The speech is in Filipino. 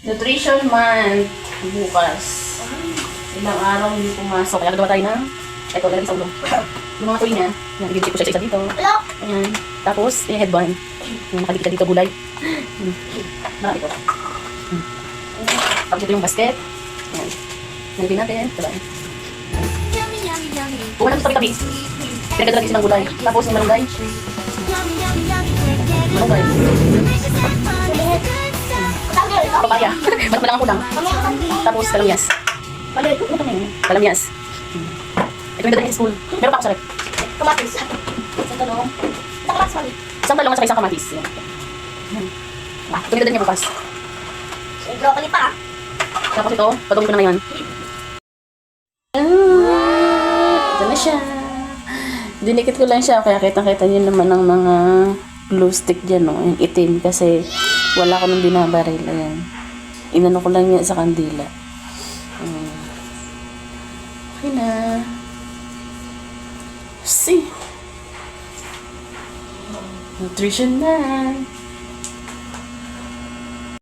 Nutrition month. Bukas. Ilang araw hindi pumasok. Kaya gagawa tayo ng ito, lalagay sa ulo. Yung mga tuloy niya, yan, ibibigay ko siya isa dito. Ayan. Tapos, yung headband. Yung nakadikit dito, gulay. Marami ito. Tapos ito yung basket. Ayan. Nalagay natin. Diba? Kuha natin sa tabi-tabi. Pinagdala ng gulay. Tapos yung malunggay. Malunggay. Papaya. Ba't malang ang kulang? Tapos kalamyas. Kalamyas. Ito yung dadalhin sa school. Meron pa ako sa rep. Kamatis. Isang talong. Kamatis mali. Isang talong at saka isang kamatis. Ito yung dadalhin niya bukas. Broccoli pa. Tapos ito, patungin ko na ngayon. Ito na siya. Dinikit ko lang siya, kaya kitang-kita niyo naman ang mga glue stick dyan, no? Yung itim, kasi wala ko nang binabaril. Ayan. Inano ko lang yan sa kandila. Okay na. See? Nutrition na.